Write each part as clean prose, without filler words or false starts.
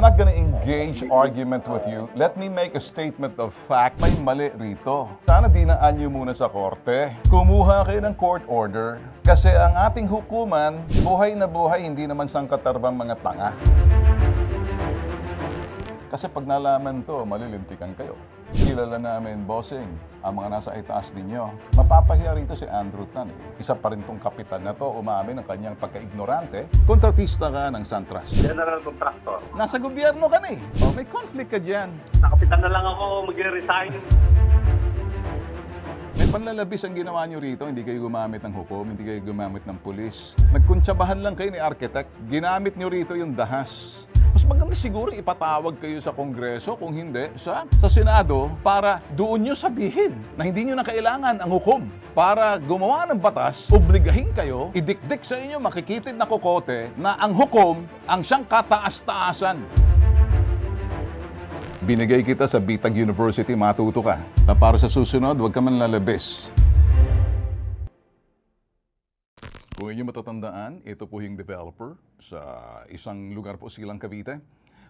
I'm not gonna engage argument with you. Let me make a statement of fact. May mali rito. Sana dinaan niyo muna sa korte. Kumuha kayo ng court order. Kasi ang ating hukuman, buhay na buhay, hindi naman sangkatarbang mga tanga. Kasi pag nalaman to, malilintikan kayo. Kilala namin, bossing, ang mga nasa itaas ninyo. Mapapahiya rito si Andrew Tan. Isa pa rin tong kapitan na to, umamin ng kanyang pagka-ignorante. Kontratista ka ng Santras. General contractor. Nasa gobyerno ka na eh. O, may conflict ka dyan. Nakapitan na lang ako mag-resign. May panlalabis ang ginawa nyo rito, hindi kayo gumamit ng hukom, hindi kayo gumamit ng pulis. Nagkuntsabahan lang kayo ni architect, ginamit nyo rito yung dahas. Mas maganda siguro ipatawag kayo sa Kongreso, kung hindi, sa Senado, para doon nyo sabihin na hindi nyo na kailangan ang hukom. Para gumawa ng batas, obligahin kayo, idikdik sa inyo makikitid na kokote na ang hukom ang siyang kataas-taasan. Binigay kita sa Bitag University, matuto ka. Na para sa susunod, huwag ka man lalabis. Kung inyo matatandaan, ito po yung developer sa isang lugar po, Silang Cavite.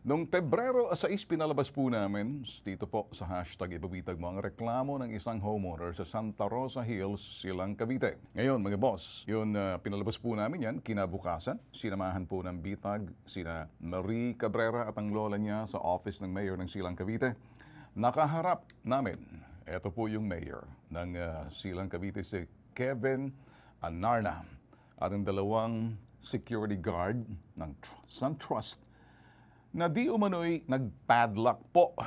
Noong Pebrero 6, pinalabas po namin dito po sa hashtag Ibabitag mo ang reklamo ng isang homeowner sa Santa Rosa Hills, Silang Cavite. Ngayon mga boss, yun pinalabas po namin yan, kinabukasan. Sinamahan po ng Bitag sina Marie Cabrera at ang lola niya sa office ng mayor ng Silang Cavite. Nakaharap namin, ito po yung mayor ng Silang Cavite, si Kevin Anarna. At ang dalawang security guard ng SunTrust na di umano'y nag-padlock po.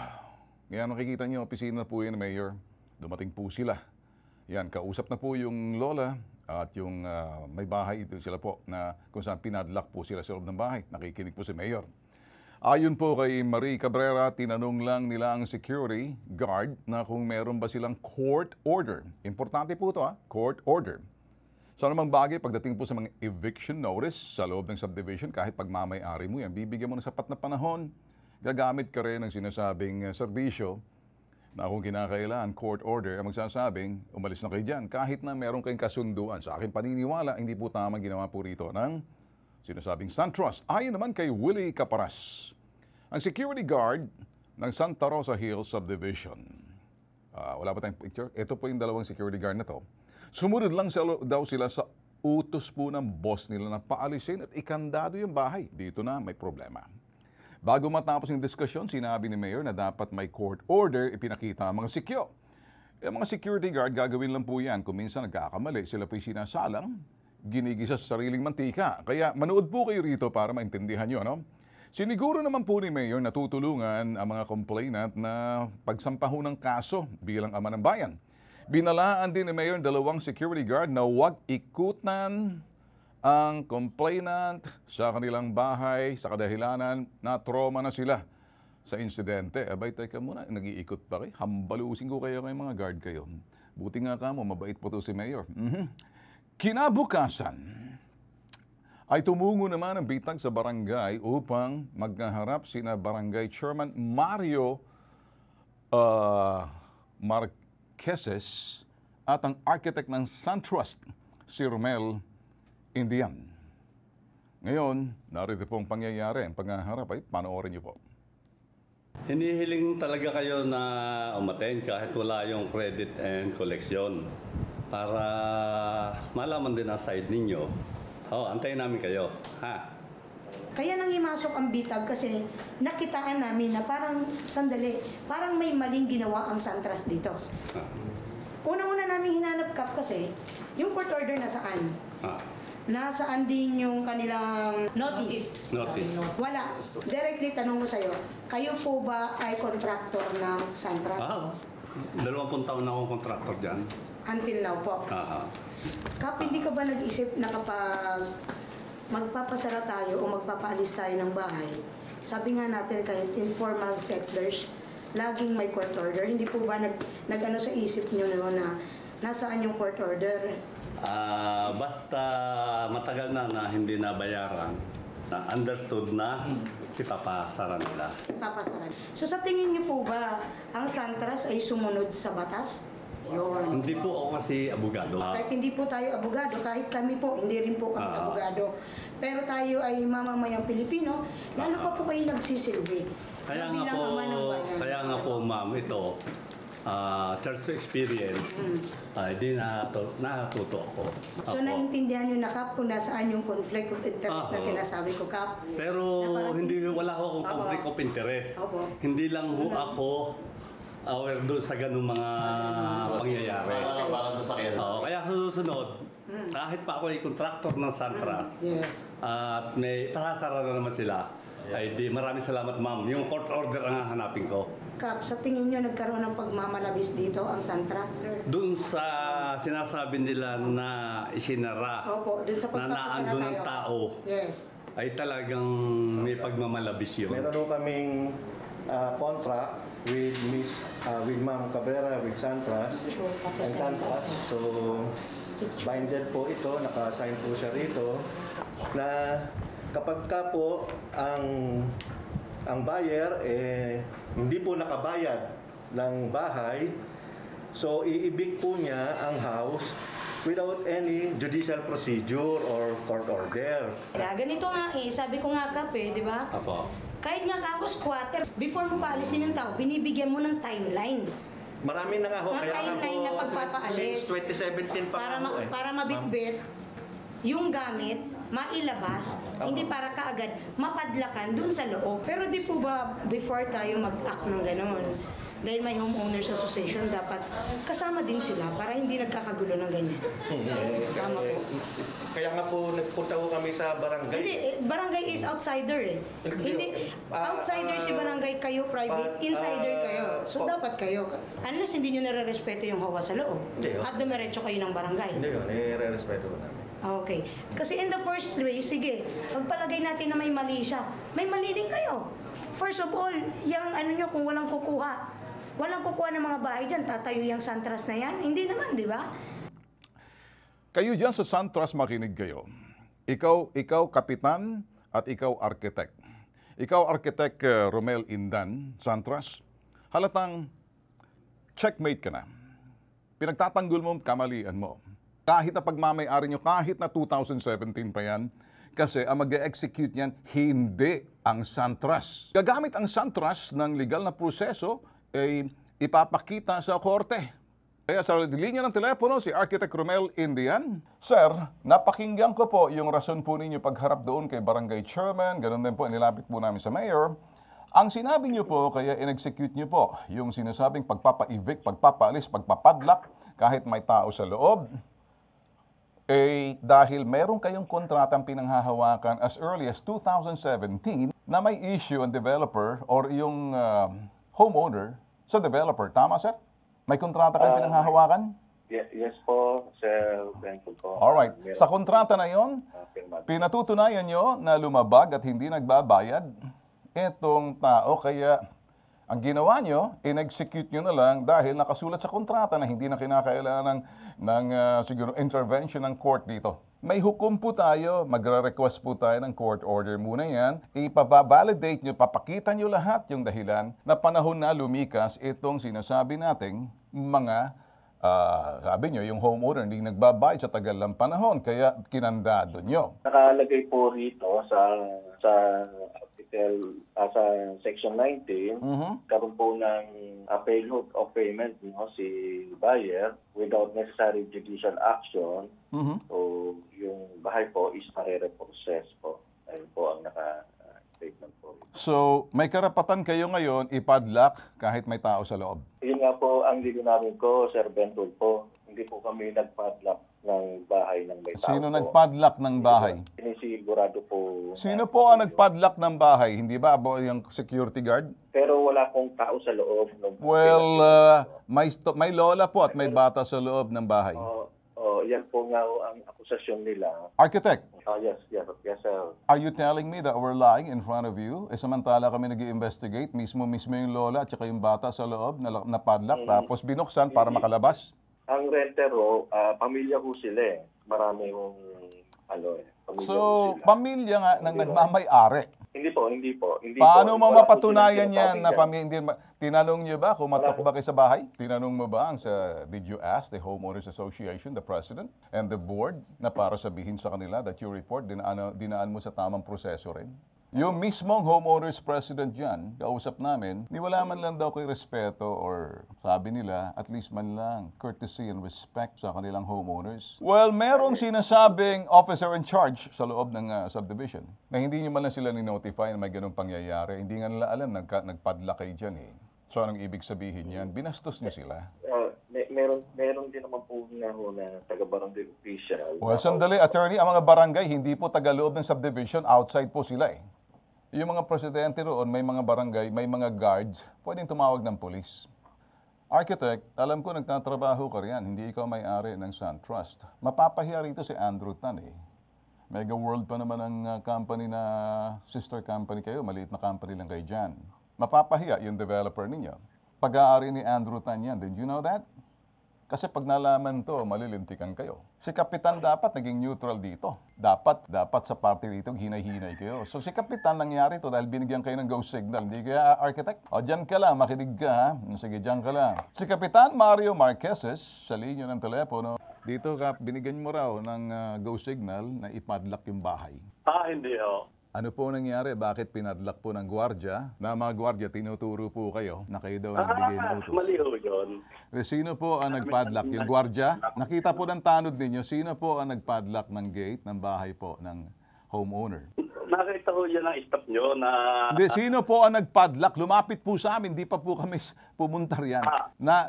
Ngayon nakikita niyo, opisina po yan ng mayor. Dumating po sila. Yan, kausap na po yung lola at yung may bahay ito sila po na kung saan pinadlock po sila sa loob ng bahay. Nakikinig po si mayor. Ayon po kay Marie Cabrera, tinanong lang nila ang security guard na kung meron ba silang court order. Importante po ito court order. Sa namang bagay, pagdating po sa mga eviction notice sa loob ng subdivision, kahit pagmamay-ari mo yan, bibigyan mo ng sapat na panahon, gagamit ka rin ng sinasabing serbisyo na kung kinakailangan, court order, ang magsasabing, umalis na kayo dyan. Kahit na meron kayong kasunduan. Sa akin paniniwala, hindi po tamang ginawa po rito ng sinasabing SunTrust. Ayon naman kay Willie Caparas, ang security guard ng Santa Rosa Hills Subdivision. Wala pa tayong picture? Ito po yung dalawang security guard na to. Sumunod lang daw sila sa utos po ng boss nila na paalisin at ikandado yung bahay. Dito na may problema. Bago matapos yung diskusyon, sinabi ni Mayor na dapat may court order, ipinakita ang mga sikyo. Yung mga security guard, gagawin lang po yan. Kung minsan nagkakamali, sila po'y sinasalang, ginigisa sa sariling mantika. Kaya manood po kayo rito para maintindihan nyo, no? Siniguro naman po ni Mayor na tutulungan ang mga complainant na pagsampaho ng kaso bilang ama ng bayan. Binalaan din ni Mayor dalawang security guard na huwag ikutan ang complainant sa kanilang bahay sa kadahilanan na trauma na sila sa insidente. Abay, teka muna, nag-iikot pa kayo. Hambalusin ko kayo mga guard kayo. Buti nga ka mo, mabait po to si Mayor. Kinabukasan ay tumungo naman ang Bitag sa barangay upang magkaharap sina Barangay Chairman Mario Marqueses at ang architect ng SunTrust, si Romel Indian. Ngayon, narito pong pangyayari. Ang paghaharap ay panoorin niyo po. Hinihiling talaga kayo na umaten kahit wala yung credit and collection para malaman din ang side ninyo. Antayin namin kayo. Kaya nang imasok ang Bitag kasi nakitaan namin na parang sandali, parang may maling ginawa ang SunTrust dito. Una-una namin hinanap Kap kasi yung court order nasaan? Nasaan din yung kanilang notice? Wala. Directly tanong ko sa'yo, kayo po ba ay contractor ng SunTrust? 20 taon na akong contractor dyan. Until now po? Kap, hindi ka ba nag-isip na kapag magpapasara tayo o magpapaalis tayo ng bahay, sabi nga natin kahit informal settlers, laging may court order. Hindi po ba nag-ano sa isip nyo na nasaan yung court order? Basta matagal na hindi nabayaran, na understood na ipapasara nila. Papasaran. So sa tingin niyo po ba, ang SunTrust ay sumunod sa batas? Yun. Hindi po ako kasi abogado. Kahit hindi po tayo abogado, kahit kami po, hindi rin po kami abogado. Pero tayo ay mamamayang Pilipino, lalo pa po kayo nagsisilbi. Kaya Na nga bilang po, ama ng bayan. ma'am, ito, church to experience, di natuto ako. So Ako. naiintindihan nyo na, Kap, kung nasaan yung conflict of interest na Opo. sinasabi ko, Kap. Pero Na parang wala ho akong Opo. conflict of interest. Opo. Hindi lang ho ako aware doon sa ganung mga pangyayari. Para sa sakyan. Oo, kaya sa susunod, kahit pa ako ay contractor ng Santras, Yes. at may tasara na naman sila, ay di maraming salamat ma'am. Yung court order ang hahanapin ko. Kap, sa tingin nyo nagkaroon ng pagmamalabis dito ang Santras? Doon sa sinasabi nila na isinara, Opo, dun sa na pagpapasara naandun ng tayo. tao, Yes. ay talagang may pagmamalabis yun. Meron po kaming contract with with Ma'am Cabrera, with Santras and Santras. So, binded po ito, naka-sign po siya rito, na kapag ka po ang buyer hindi po nakabayad ng bahay, so iibig po niya ang house without any judicial procedure or court order. Kaya ganito nga sabi ko nga, Kap, di ba? Apo. Kahit nga ako squatter, before mo paalisin yung tao, binibigyan mo ng timeline. Marami na nga ho, Mga kaya nga timeline na po pagpapaalis. since 2017 pa Para, nga ho para mabitbit yung gamit, mailabas, hindi para kaagad mapadlakan dun sa loob. Pero di po ba before tayo mag-act ng gano'n? Dahil may homeowners association, dapat kasama din sila para hindi nagkakagulo ng ganyan. Tama po. Kaya nga po nagpunta ho kami sa barangay. Hindi, barangay is outsider eh. Hindi, outsider si barangay, kayo private, insider kayo. So dapat kayo, unless hindi nyo nare-respeto yung hawa sa loob. Hindi, At dumiretso kayo ng barangay. Hindi yun, nire-respeto ko namin. Okay. Kasi in the first place, sige, pagpalagay natin na may mali siya, may mali din kayo. First of all, yung ano nyo, kung walang kukuha ng mga bahay dyan, tatayo yung Santras na yan? Hindi naman, di ba? Kayo dyan sa Santras, makinig kayo. Ikaw kapitan at ikaw architect. Ikaw architect Romel Indan, Santras, halatang checkmate ka na. Pinagtatanggol mo, kamalian mo. Kahit na pagmamayari nyo, kahit na 2017 pa yan, kasi ang mag-execute yan, hindi ang Santras. Gagamit ang Santras ng legal na proseso, ipapakita sa korte. Kaya sa linya ng telepono, si Architect Romel Indian. Sir, napakinggan ko po yung rason po ninyo pagharap doon kay Barangay Chairman, ganun din po, inilapit po namin sa Mayor. Ang sinabi niyo po, kaya in-execute niyo po, yung sinasabing pagpapa-evict, pagpapaalis, pagpapadlock, kahit may tao sa loob, dahil meron kayong kontratang pinanghahawakan as early as 2017 na may issue ang developer or yung homeowner sa developer. Tama, sir? May kontrata kayong pinanghahawakan? Yes po, Sir Benko po. Alright. Sa kontrata na yon, pinatutunayan nyo na lumabag at hindi nagbabayad itong tao. Kaya ang ginawa nyo, in-execute nyo na lang dahil nakasulat sa kontrata na hindi na kinakailangan ng siguro intervention ng court dito. May hukom po tayo, magre-request po tayo ng court order muna yan. Ipababalidate nyo, papakita nyo lahat yung dahilan na panahon na lumikas itong sinasabi nating mga, sabi nyo, yung homeowner hindi nagbabayad sa tagal ng panahon, kaya kinandado nyo. Nakalagay po rito sa sa Section 19, karoon po ng payment of payment si buyer without necessary judicial action. So, yung bahay po is nare-reprocess po. Ayun po ang naka-statement po. So, may karapatan kayo ngayon ipadlock kahit may tao sa loob. Yun nga po ang lilinawin ko, Sir Bentol po. Hindi po kami nag-padlock ng bahay ng may tao. Sino po. nagpadlock ng bahay? Sinisigurado po. Sino po ang nagpadlock ng bahay? Hindi ba yung security guard? Pero wala pong tao sa loob. Well, may lola po at may bata sa loob ng bahay. Yan po nga ang akusasyon nila. Architect, Yes, sir. are you telling me that we're lying in front of you? Samantala kami nag-i-investigate, mismo yung lola at saka yung bata sa loob na padlock, tapos binuksan para makalabas? Ang renter pamilya ko sila eh. Marami yung pamilya ko So, sila. pamilya nga nang nagmamay-ari. Hindi po, hindi po. Hindi Paano po. mo Wala po mapatunayan silang yan na sinasabi hindi tinanong niyo ba kung matok ba kayo sa bahay? Tinanong mo ba did you ask the Homeowners Association, the president, and the board na para sabihin sa kanila that your report dinaan mo sa tamang proseso rin? Yung mismong homeowners president dyan, kausap namin, wala man lang daw kay respeto or sabi nila, at least man lang, courtesy and respect sa kanilang homeowners. Well, merong sinasabing officer in charge sa loob ng subdivision na hindi nyo man lang sila ni-notify na may ganung pangyayari. Hindi nga nila alam, nagpadla kayo dyan eh. So anong ibig sabihin yan? Binastos nyo sila. Meron din naman po na taga-barangay official. Well, sandali, attorney, ang mga barangay, hindi po taga-loob ng subdivision, outside po sila eh. Yung mga presidente roon, may mga barangay, may mga guards, pwedeng tumawag ng pulis. Architect, alam ko nagtatrabaho ka riyan, hindi ikaw may-ari ng SunTrust. Mapapahiya rito si Andrew Tan eh. Mega World pa naman ang company na sister company kayo, maliit na company lang kayo dyan. Mapapahiya yung developer ninyo. Pag-aari ni Andrew Tan yan, did you know that? Kasi pag nalaman to, malilintikan kayo. Si Kapitan dapat naging neutral dito. Dapat sa party dito, hinay-hinay kayo. So si Kapitan nangyari to dahil binigyan kayo ng go signal. Hindi kaya, Architect? O, dyan ka lang, makinig ka ha. Sige, dyan ka lang. Si Kapitan Mario Marqueses, sa linya ng telepono, dito ka, binigyan mo raw ng go signal na ipadlock yung bahay. Hindi ho. Ano po nangyari? Bakit pinadlock po ng gwardiya? Na mga gwardiya, tinuturo po kayo na kayo daw nagbigay ng utos. Mali ho yun. Sino po ang nagpadlock? Yung gwardiya? Nakita po ng tanod ninyo, sino po ang nagpadlock ng gate ng bahay po ng homeowner? Nakita ho yan ang staff nyo na... Hindi, sino po ang nagpadlock? Lumapit po sa amin, di pa po kami pumunta riyan.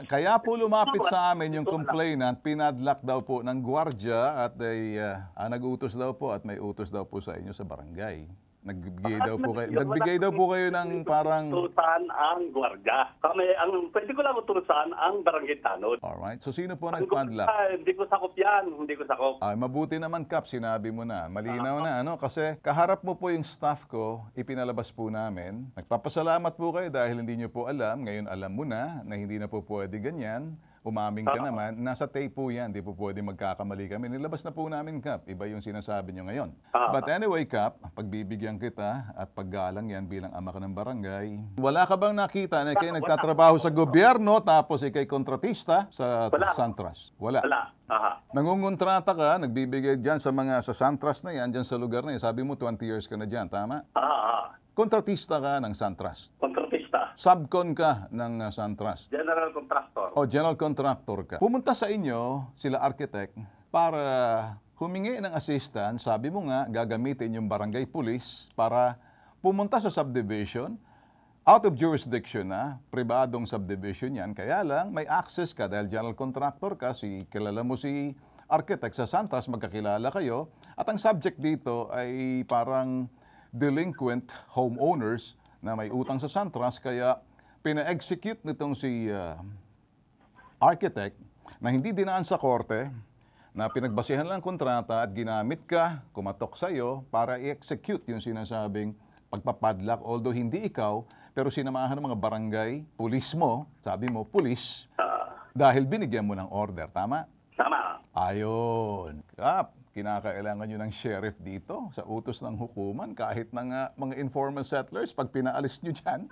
Kaya po lumapit sa amin yung complainant, pinadlock daw po ng gwardiya at nag-utos daw po at may utos daw po sa inyo sa barangay. Nagbigay daw po kayo ng parang... Utusan ang gwardiya. Pwede ko lang utusan ang barangay tanod. Alright, so sino po nagpadlock? Hindi ko sakop yan. Hindi ko sakop. Mabuti naman, Kap, sinabi mo na. Malinaw na, ano? Kasi kaharap mo po yung staff ko, ipinalabas po namin. Nagpapasalamat po kayo dahil hindi nyo po alam. Ngayon alam mo na hindi na po pwede ganyan. Umaming ka naman. Nasa tape po yan. Di po pwede magkakamali kami. Nilabas na po namin, Kap. Iba yung sinasabi nyo ngayon. But anyway, Kap, pagbibigyan kita at paggalang yan bilang ama ka ng barangay, wala ka bang nakita na kayo nagtatrabaho sa gobyerno tapos ikay kontratista sa SunTrust? Wala. Nangungontrata ka, nagbibigay dyan sa SunTrust na yan, dyan sa lugar na yan. Sabi mo 20 years ka na dyan, tama? Kontratista ka ng SunTrust. Subcon ka ng SunTrust. General contractor. O general contractor ka. Pumunta sa inyo, sila architect, para humingi ng assistance. Sabi mo nga, gagamitin yung barangay police para pumunta sa subdivision. Out of jurisdiction na, pribadong subdivision yan. Kaya lang, may access ka dahil general contractor ka, kilala mo si architect sa SunTrust, magkakilala kayo. At ang subject dito ay parang delinquent homeowners na may utang sa SunTrust, kaya pina-execute nitong si architect na hindi dinaan sa korte, na pinagbasihan lang kontrata at ginamit ka, kumatok sa'yo para i-execute yung sinasabing pagpapadlock. Although hindi ikaw, pero sinamahan ng mga barangay, pulis mo, sabi mo, pulis, dahil binigyan mo ng order. Tama? Tama. Ayun. Kap, kinakailangan nyo ng sheriff dito sa utos ng hukuman kahit ng mga informal settlers pag pinaalis nyo dyan.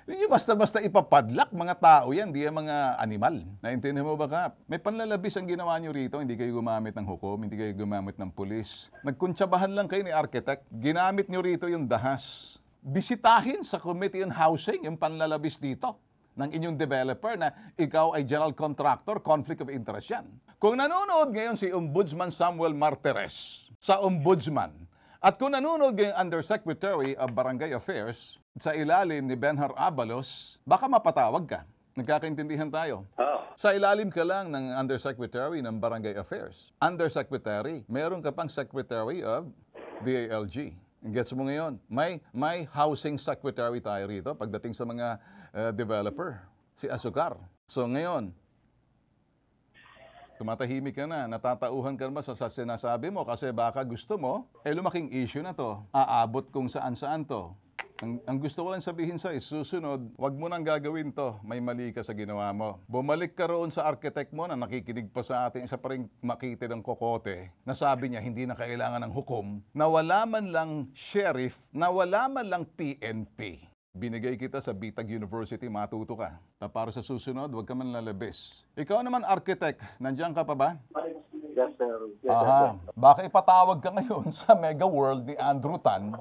Hindi basta-basta ipapadlock, mga tao yan, di yan mga animal. Naintindihan mo ba, Kap? May panlalabis ang ginawa nyo rito, hindi kayo gumamit ng hukom, hindi kayo gumamit ng pulis. Nagkuntsabahan lang kayo ni architect, ginamit nyo rito yung dahas. Bisitahin sa Committee on Housing yung panlalabis dito ng inyong developer na ikaw ay general contractor, conflict of interest yan. Kung nanonood ngayon si Ombudsman Samuel Martires sa Ombudsman, at kung nanonood ngayon Undersecretary of Barangay Affairs sa ilalim ni Benhar Abalos, baka mapatawag ka. Nagkakaintindihan tayo. Sa ilalim ka lang ng Undersecretary ng Barangay Affairs. Undersecretary, meron ka pang Secretary of DALG. Gets mo ngayon? May housing secretary tayo rito pagdating sa mga developer, si Asukar. So ngayon, tumatahimik ka na, natatauhan ka naman sa sinasabi mo kasi baka gusto mo, lumaking issue na to. Aabot kung saan-saan to. Ang gusto ko lang sabihin sa susunod, wag mo nang gagawin to. May mali ka sa ginawa mo. Bumalik ka roon sa architect mo na nakikinig pa sa ating isa pa rin makitid ng kokote na sabi niya hindi na kailangan ng hukom, na wala man lang sheriff, na wala man lang PNP. Binigay kita sa Bitag University, matuto ka. Para sa susunod, wag ka man lalabis. Ikaw naman, architect, nandiyan ka pa ba? Yes, sir. Yes, Aha. Baka ipatawag ka ngayon sa Mega World ni Andrew Tan.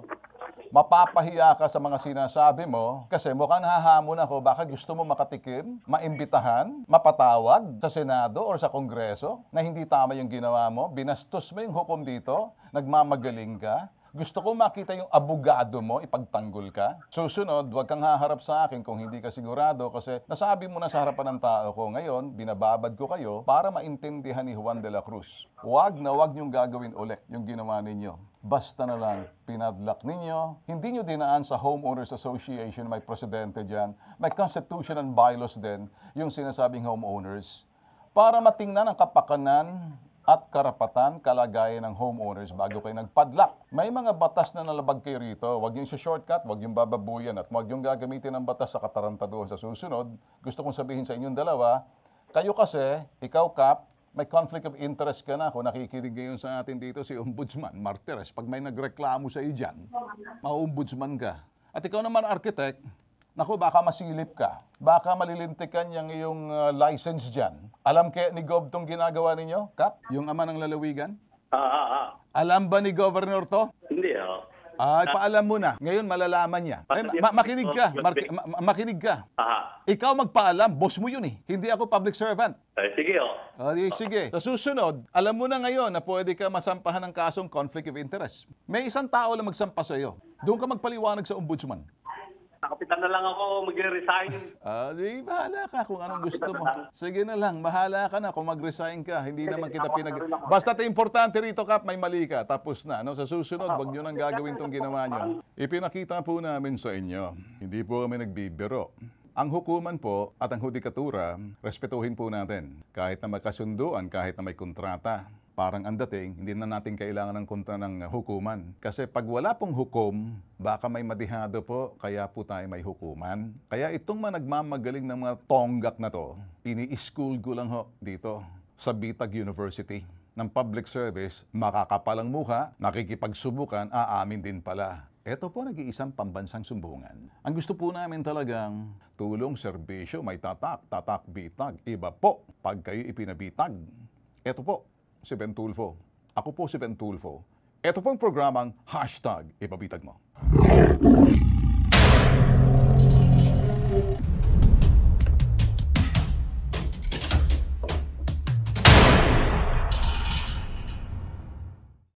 Mapapahiya ka sa mga sinasabi mo kasi mukhang nahahamon ako. Baka gusto mo makatikim, maimbitahan, mapatawag sa Senado or sa Kongreso na hindi tama yung ginawa mo. Binastos mo yung hukom dito, nagmamagaling ka. Gusto ko makita yung abogado mo, ipagtanggol ka. Susunod, huwag kang haharap sa akin kung hindi ka sigurado kasi nasabi mo na sa harapan ng tao ko. Ngayon, binababad ko kayo para maintindihan ni Juan de la Cruz. Huwag niyong gagawin ulit yung ginawa ninyo. Basta na lang, pinadlock ninyo. Hindi nyo dinaan sa Homeowners Association, may presidente dyan. May constitution and bylaws din, yung sinasabing homeowners. Para matingnan ang kapakanan at karapatan, kalagayan ng homeowners bago kayo nagpadlock. May mga batas na nalabag kayo rito. Huwag yung shortcut, huwag yung bababuyan, at huwag yung gagamitin ng batas sa katarantaduhan sa susunod. Gusto kong sabihin sa inyong dalawa, kayo kasi, ikaw Kap, may conflict of interest ka na. Kung nakikinig ngayon sa atin dito si Ombudsman Martires, pag may nagreklamo sa iyo dyan, ma-ombudsman ka. At ikaw naman, architect, naku, baka masilip ka. Baka malilintikan yung iyong license dyan. Alam kaya ni Gov tong ginagawa ninyo, Kap? Yung ama ng lalawigan? Alam ba ni Governor to? Hindi, Paalam mo na. Ngayon malalaman niya. Makinig ka. Makinig ka. Ikaw magpaalam. Boss mo yun eh. Hindi ako public servant. Sige, Sige. Sa susunod, alam mo na ngayon na pwede ka masampahan ng kasong conflict of interest. May isang tao lang magsampa sa iyo. Doon ka magpaliwanag sa ombudsman. Nakapitan na lang ako mag-resign. Di bahala ka kung anong gusto mo. Sige na lang, bahala ka na kung mag-resign ka. Hindi naman kita Basta't importante rito, Kap, may mali ka. Tapos na. No? Sa susunod, wag nyo nang gagawin tong ginawa nyo. Ipinakita po namin sa inyo. Hindi po kami nagbibiro. Ang hukuman po at ang hudikatura, respetuhin po natin. Kahit na magkasunduan, kahit na may kontrata. Parang ang dating, hindi na natin kailangan ng kontra ng hukuman. Kasi pag wala pong hukom, baka may madihado po, kaya po tayo may hukuman. Kaya itong mga nagmamagaling ng mga tonggak na to, ini-school ko lang ho dito sa Bitag University ng public service, makakapalang mukha, nakikipagsubukan, aamin din pala. Ito po nag-iisang pambansang sumbungan. Ang gusto po namin talagang tulong, serbisyo, may tatak, bitag. Iba po pag kayo ipinabitag. Ito po, si Ben Tulfo. Ako po si Ben Tulfo. Ito pong programang #Ipabitag Mo.